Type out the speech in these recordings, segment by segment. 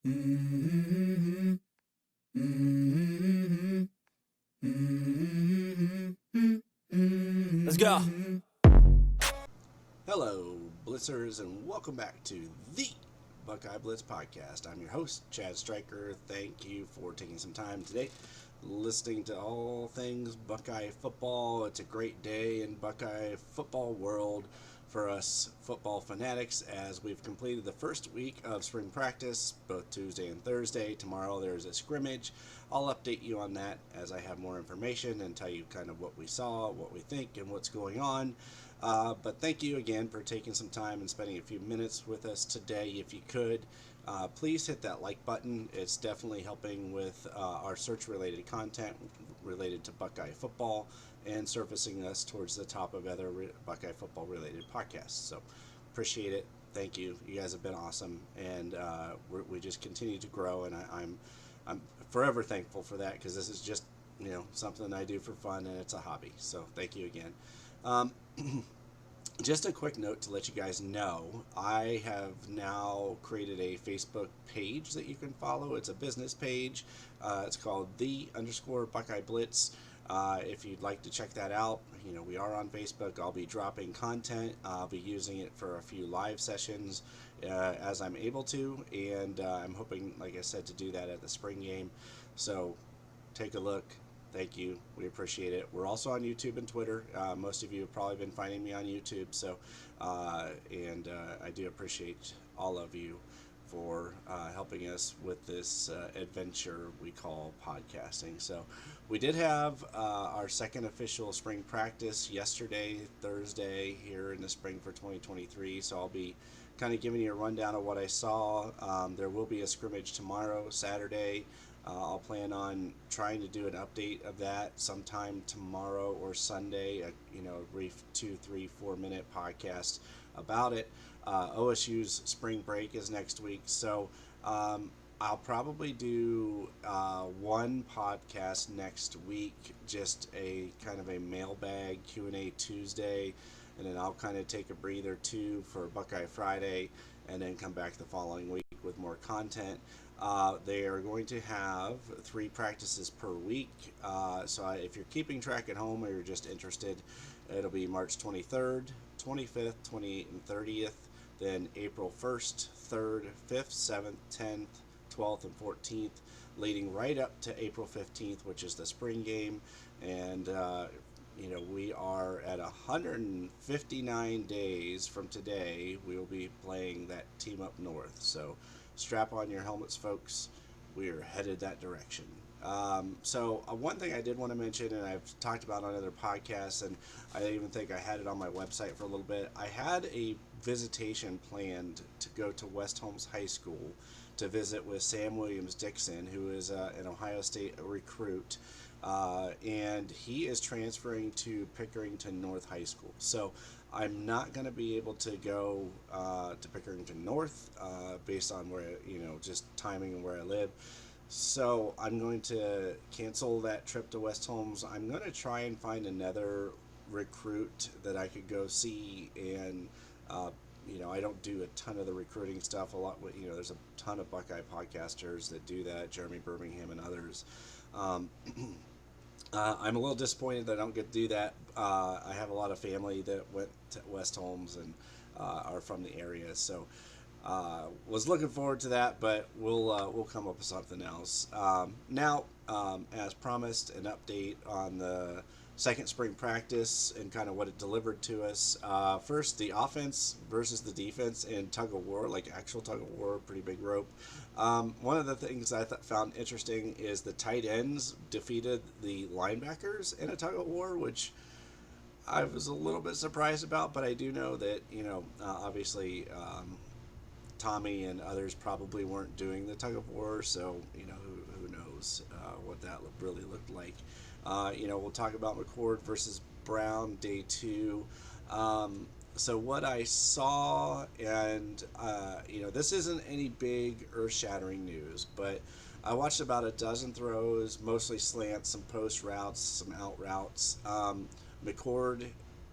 Mm-hmm. Mm-hmm. Mm-hmm. Let's go. Hello, Blitzers, and welcome back to the Buckeye Blitz podcast. I'm your host, Chad Stryker. Thank you for taking some time today listening to all things Buckeye football. It's a great day in Buckeye football world for us football fanatics as we've completed the first week of spring practice, both Tuesday and Thursday. Tomorrow there's a scrimmage. I'll update you on that as I have more information and tell you kind of what we saw, what we think, and what's going on. But thank you again for taking some time and spending a few minutes with us today. If you could, please hit that like button. It's definitely helping with our search related content related to Buckeye football and surfacing us towards the top of other Buckeye football related podcasts. So appreciate it. Thank you. You guys have been awesome, and we just continue to grow. And I'm forever thankful for that because this is just something I do for fun and it's a hobby. So thank you again. Um, just a quick note to let you guys know, I have now created a Facebook page that you can follow. It's a business page. It's called _Buckeye Blitz. If you'd like to check that out, we are on Facebook. I'll be dropping content. I'll be using it for a few live sessions as I'm able to, and I'm hoping, like I said, to do that at the spring game. So take a look. Thank you. We appreciate it. We're also on YouTube and Twitter. Most of you have probably been finding me on YouTube, so I do appreciate all of you for helping us with this adventure we call podcasting. So we did have our second official spring practice yesterday, Thursday, here in the spring for 2023. So I'll be kind of giving you a rundown of what I saw. There will be a scrimmage tomorrow, Saturday. I'll plan on trying to do an update of that sometime tomorrow or Sunday, a brief 2, 3, 4 minute podcast about it. OSU's spring break is next week, so I'll probably do one podcast next week, just a kind of a mailbag Q&A Tuesday, and then I'll kind of take a breather too for Buckeye Friday, and then come back the following week with more content. They are going to have 3 practices per week. So if you're keeping track at home or you're just interested, it'll be March 23rd, 25th, 28th, and 30th. Then April 1st, 3rd, 5th, 7th, 10th, 12th, and 14th, leading right up to April 15th, which is the spring game. And we are at 159 days from today. We will be playing that team up north. So strap on your helmets, folks. We are headed that direction. So one thing I did want to mention, and I've talked about on other podcasts, and I even think I had it on my website for a little bit. I had a visitation planned to go to West Holmes High School to visit with Sam Williams-Dixon, who is an Ohio State recruit. And he is transferring to Pickerington North High School. So I'm not going to be able to go to Pickerington North based on where, just timing and where I live. So I'm going to cancel that trip to West Holmes. I'm going to try and find another recruit that I could go see. And, I don't do a ton of the recruiting stuff. There's a ton of Buckeye podcasters that do that, Jeremy Birmingham and others. I'm a little disappointed that I don't get to do that. I have a lot of family that went to West Holmes and are from the area, so was looking forward to that. But we'll come up with something else. Now, as promised, an update on the second spring practice and kind of what it delivered to us. First, the offense versus the defense in tug of war, like actual tug of war, pretty big rope. One of the things I found interesting is the tight ends defeated the linebackers in a tug of war, which I was a little bit surprised about, but I do know that, obviously Tommy and others probably weren't doing the tug of war, so, who knows what that really looked like. We'll talk about McCord versus Brown, day 2. So what I saw, and this isn't any big earth-shattering news, but I watched about a dozen throws, mostly slants, some post routes, some out routes. McCord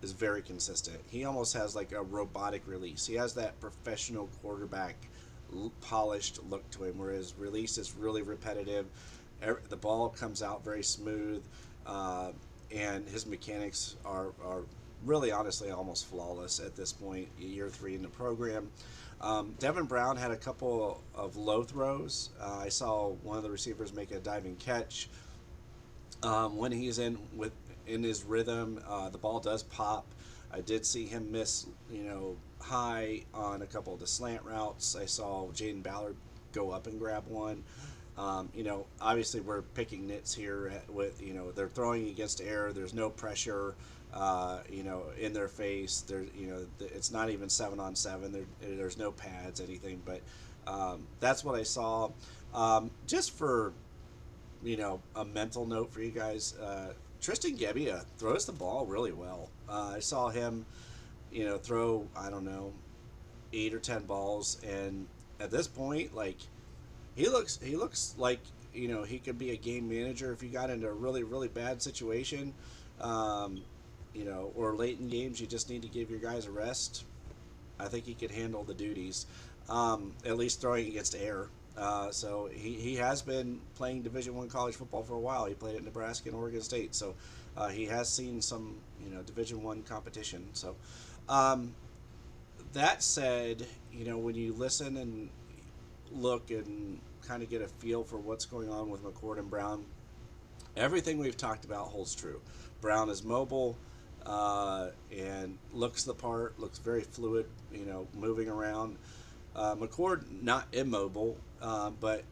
is very consistent. He almost has like a robotic release. He has that professional quarterback polished look to him, where his release is really repetitive. The ball comes out very smooth, uh, and his mechanics are really, honestly, almost flawless at this point, year three in the program. Devin Brown had a couple of low throws. I saw one of the receivers make a diving catch. When he's in his rhythm, the ball does pop. I did see him miss, high on a couple of the slant routes. I saw Jaden Ballard go up and grab one. Obviously we're picking nits here with, they're throwing against air. There's no pressure, in their face. It's not even 7-on-7. There's no pads, anything. But that's what I saw. Just for a mental note for you guys. Tristan Gebbia throws the ball really well. I saw him, throw, I don't know, 8 or 10 balls, and at this point, like, he looks like he could be a game manager if you got into a really really bad situation, um, or late in games you just need to give your guys a rest. I think he could handle the duties, at least throwing against air. So he has been playing Division One college football for a while. He played at Nebraska and Oregon State, so he has seen some Division One competition. So um, that said, when you listen and look and kind of get a feel for what's going on with McCord and Brown, everything we've talked about holds true. Brown is mobile, and looks the part, looks very fluid, moving around. McCord not immobile, but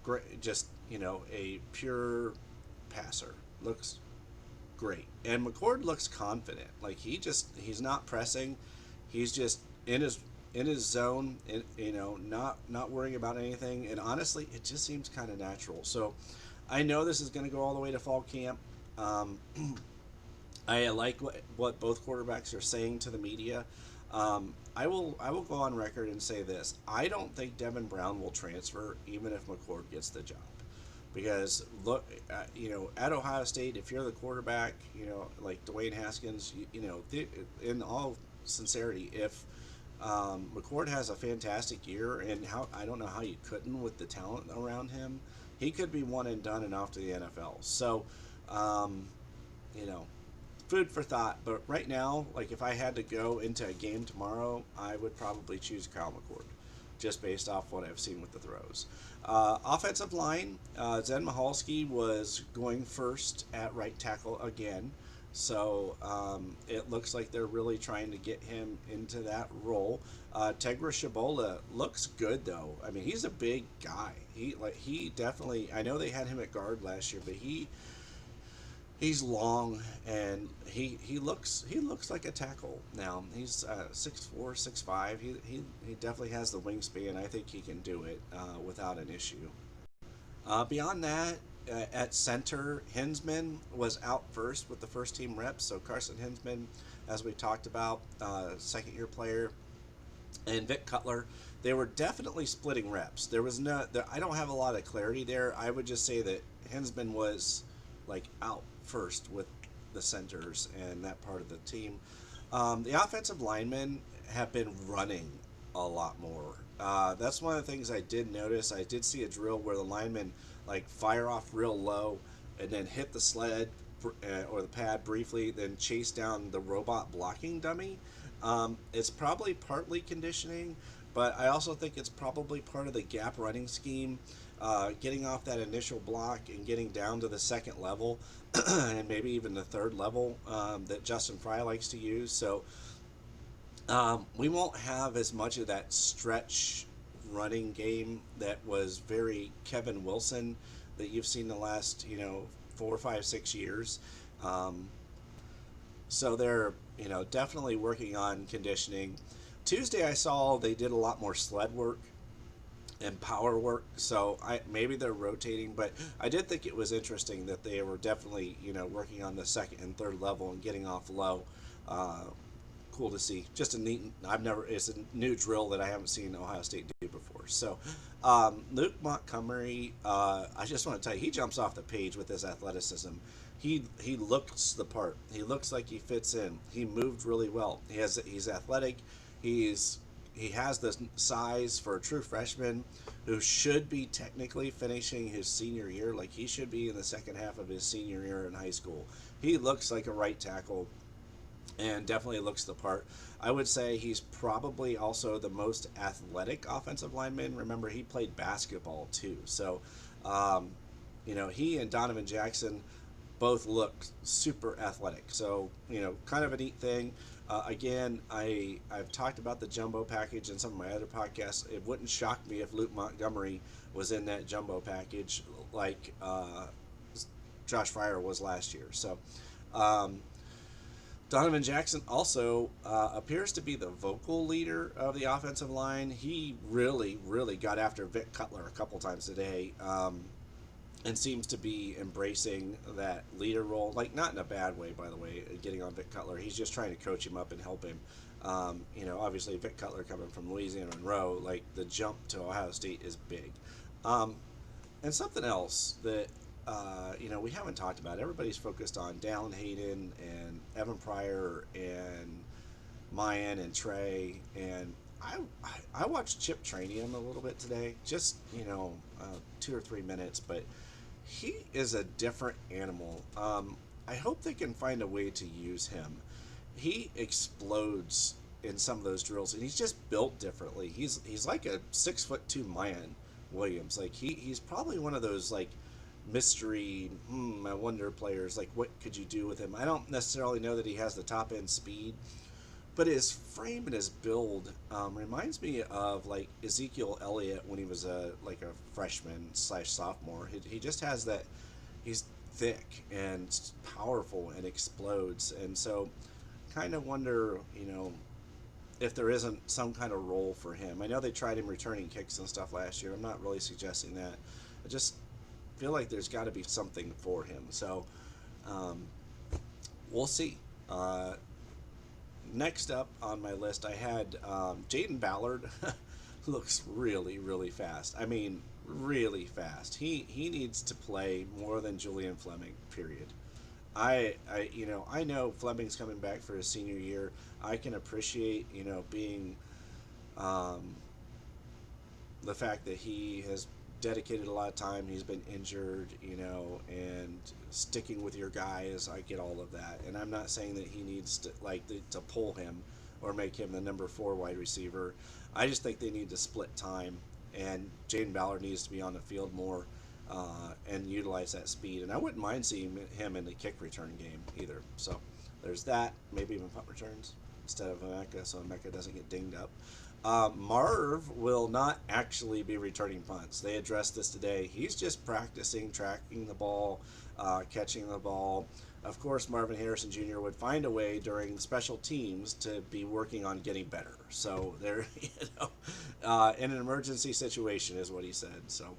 great, just a pure passer. Looks great, and McCord looks confident. Like he's not pressing. He's just in his zone, and not worrying about anything. And honestly, it just seems kind of natural. So I know this is going to go all the way to fall camp. Um, I like what both quarterbacks are saying to the media. I will go on record and say this: I don't think Devin Brown will transfer, even if McCord gets the job, because look, at Ohio State, if you're the quarterback, like Dwayne Haskins, in all sincerity, if McCord has a fantastic year, and how I don't know how you couldn't with the talent around him, he could be one and done and off to the NFL. So, um, you know, food for thought. But right now, like if I had to go into a game tomorrow, I would probably choose Kyle McCord, just based off what I've seen with the throws. Offensive line, Zen Mahalski was going first at right tackle again. So it looks like they're really trying to get him into that role. Tegra Shabola looks good though. I mean, he's a big guy. He definitely. I know they had him at guard last year, but he's long, and he looks like a tackle now. He's 6'4", 6'5". He definitely has the wingspan. I think he can do it without an issue. Beyond that, at center, Hinsman was out first with the first team reps. So Carson Hinsman, as we talked about, second year player, and Vic Cutler, they were definitely splitting reps. There was no, I don't have a lot of clarity there. I would just say that Hinsman was like out first with the centers and that part of the team. The offensive linemen have been running a lot more. That's one of the things I did notice. I did see a drill where the linemen like fire off real low and then hit the sled or the pad briefly, then chase down the robot blocking dummy. It's probably partly conditioning, but I also think it's probably part of the gap running scheme. Getting off that initial block and getting down to the second level and maybe even the third level that Justin Fry likes to use. So we won't have as much of that stretch running game that was very Kevin Wilson that you've seen the last 4, 5, 6 years. Um, so they're definitely working on conditioning. Tuesday I saw they did a lot more sled work and power work, so maybe they're rotating, but I did think it was interesting that they were definitely working on the second and third level and getting off low. Uh, cool to see. Just a neat. It's a new drill that I haven't seen Ohio State do before. So Luke Montgomery, I just want to tell you, he jumps off the page with his athleticism. He looks the part. He looks like he fits in. He moved really well. He's athletic. He's he has the size for a true freshman who should be technically finishing his senior year. Like, he should be in the second half of his senior year in high school. He looks like a right tackle and definitely looks the part. I would say he's probably also the most athletic offensive lineman. Remember, he played basketball too. So, um, he and Donovan Jackson both look super athletic. So, kind of a neat thing. Again, I've talked about the jumbo package in some of my other podcasts. It wouldn't shock me if Luke Montgomery was in that jumbo package like Josh Fryer was last year. So, um, Donovan Jackson also appears to be the vocal leader of the offensive line. He really, really got after Vic Cutler a couple times today, and seems to be embracing that leader role. Like, not in a bad way, by the way, getting on Vic Cutler. He's just trying to coach him up and help him. Obviously, Vic Cutler coming from Louisiana Monroe, like, the jump to Ohio State is big. Um, and something else that we haven't talked about. Everybody's focused on Dallin Hayden and Evan Pryor and Mayan and Trey, and I watched Chip training him a little bit today, just 2 or 3 minutes, but he is a different animal. I hope they can find a way to use him. He explodes in some of those drills, and he's just built differently. He's like a 6'2" Mayan Williams. Like, he's probably one of those, like, mystery, I wonder players. Like, what could you do with him? I don't necessarily know that he has the top end speed, but his frame and his build reminds me of, like, Ezekiel Elliott when he was a freshman slash sophomore. He just has that. He's thick and powerful and explodes, and so kind of wonder, if there isn't some kind of role for him. I know they tried him returning kicks and stuff last year. I'm not really suggesting that. I just feel like there's got to be something for him. So um, we'll see. Next up on my list, I had Jaden Ballard. Looks really, really fast. I mean, really fast. He needs to play more than Julian Fleming. Period. I know Fleming's coming back for his senior year. I can appreciate being um, the fact that he has dedicated a lot of time. He's been injured, and sticking with your guys. I get all of that, and I'm not saying that he needs to pull him or make him the number 4 wide receiver. I just think they need to split time, and Jaden Ballard needs to be on the field more and utilize that speed. And I wouldn't mind seeing him in the kick return game either. So there's that. Maybe even punt returns instead of Emeka, so Emeka doesn't get dinged up. Marv will not actually be returning punts. They addressed this today. He's just practicing tracking the ball, catching the ball. Of course, Marvin Harrison Jr. would find a way during special teams to be working on getting better. So they're, in an emergency situation is what he said. So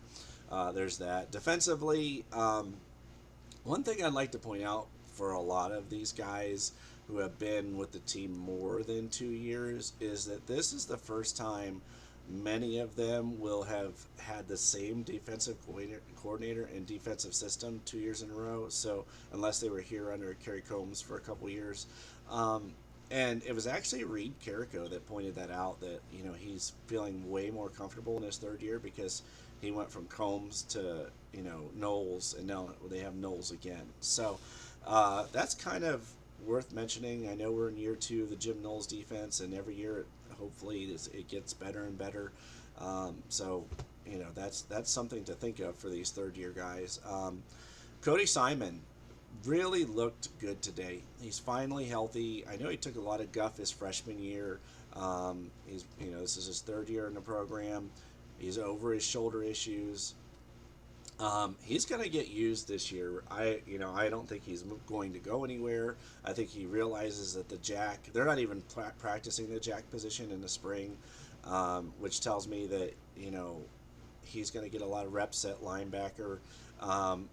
there's that. Defensively, one thing I'd like to point out for a lot of these guys who have been with the team more than 2 years is that this is the first time many of them will have had the same defensive coordinator and defensive system 2 years in a row. So unless they were here under Kerry Combs for a couple years. And it was actually Reed Carrico that pointed that out, that he's feeling way more comfortable in his third year because he went from Combs to Knowles, and now they have Knowles again. So that's kind of worth mentioning. I know we're in year 2 of the Jim Knowles defense, and every year hopefully it gets better and better. So that's something to think of for these third year guys. Cody Simon really looked good today. He's finally healthy. I know he took a lot of guff his freshman year. He's this is his third year in the program. He's over his shoulder issues. He's going to get used this year. I don't think he's going to go anywhere. I think he realizes that the jack, they're not even practicing the jack position in the spring, which tells me that, he's going to get a lot of reps at linebacker.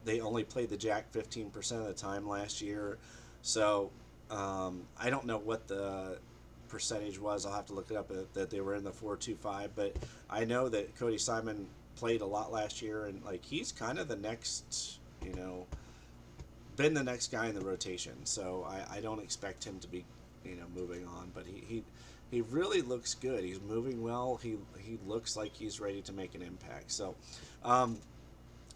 They only played the jack 15% of the time last year. So I don't know what the percentage was. I'll have to look it up, that they were in the 4.25, but I know that Cody Simon played a lot last year, and he's kind of the next, been the next guy in the rotation. So I don't expect him to be, moving on, but he really looks good. He's moving well. He looks like he's ready to make an impact. So, um,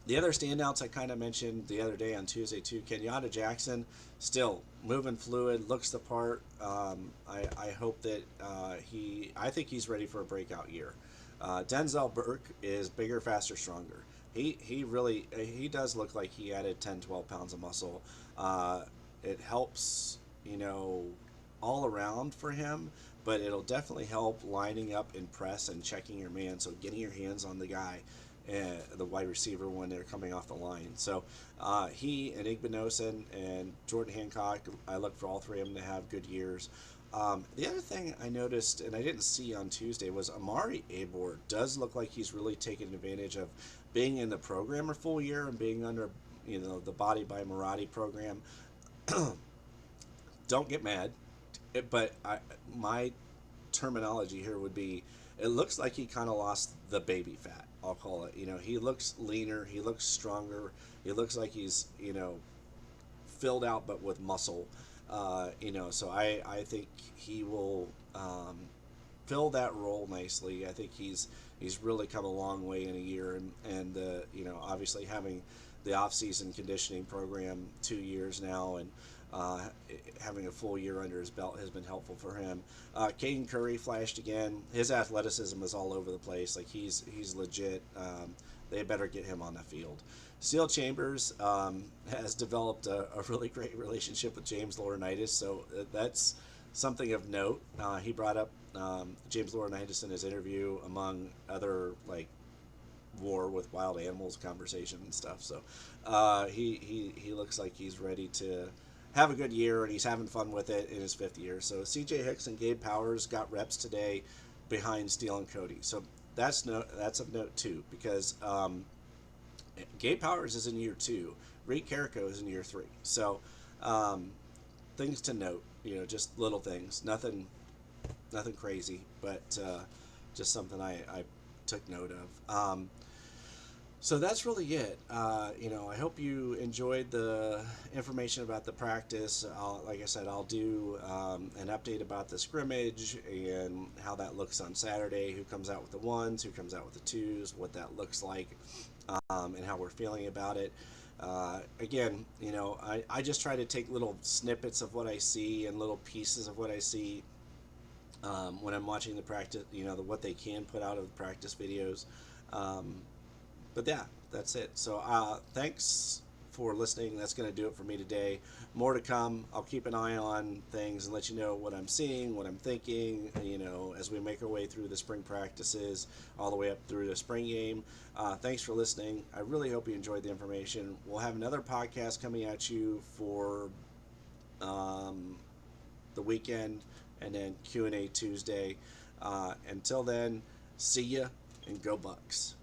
the other standouts I kind of mentioned the other day on Tuesday too, Kenyatta Jackson, still moving fluid, looks the part. I hope that I think he's ready for a breakout year. Denzel Burke is bigger, faster, stronger. He really he does look like he added 10, 12 pounds of muscle. It helps, all around for him, but it'll definitely help lining up in press and checking your man. So getting your hands on the guy, the wide receiver when they're coming off the line. So he and Igbinosun and Jordan Hancock, I look for all three of them to have good years. The other thing I noticed, and I didn't see on Tuesday, was Amari Abor does look like he's really taking advantage of being in the program a full year and being under, the Body by Marathi program. Don't get mad, but my terminology here would be, it looks like he kind of lost the baby fat. I'll call it. He looks leaner. He looks stronger. He looks like he's filled out, but with muscle. So I think he will fill that role nicely. I think he's really come a long way in a year, and obviously having the off-season conditioning program 2 years now, and having a full year under his belt has been helpful for him. Caden Curry flashed again. His athleticism is all over the place. Like he's legit. They better get him on the field. Seal Chambers has developed a really great relationship with James Laurinaitis, so that's something of note. He brought up James Laurinaitis in his interview, among other war with wild animals conversation and stuff. So he looks like he's ready to have a good year, and he's having fun with it in his fifth year. So CJ Hicks and Gabe Powers got reps today behind Steele and Cody. So that's of note too, because Gabe Powers is in year 2. Reed Carrico is in year 3. So things to note, just little things, nothing crazy, but just something I took note of. So that's really it. I hope you enjoyed the information about the practice. Like I said, I'll do an update about the scrimmage and how that looks on Saturday, who comes out with the ones, who comes out with the twos, what that looks like, and how we're feeling about it. Again, I just try to take little snippets of what I see and little pieces of what I see when I'm watching the practice, what they can put out of the practice videos. But yeah, that's it. So thanks for listening. That's going to do it for me today. More to come. I'll keep an eye on things and let you know what I'm seeing, what I'm thinking, as we make our way through the spring practices all the way up through the spring game. Thanks for listening. I really hope you enjoyed the information. We'll have another podcast coming at you for the weekend, and then Q&A Tuesday. Until then, see ya and go Bucks.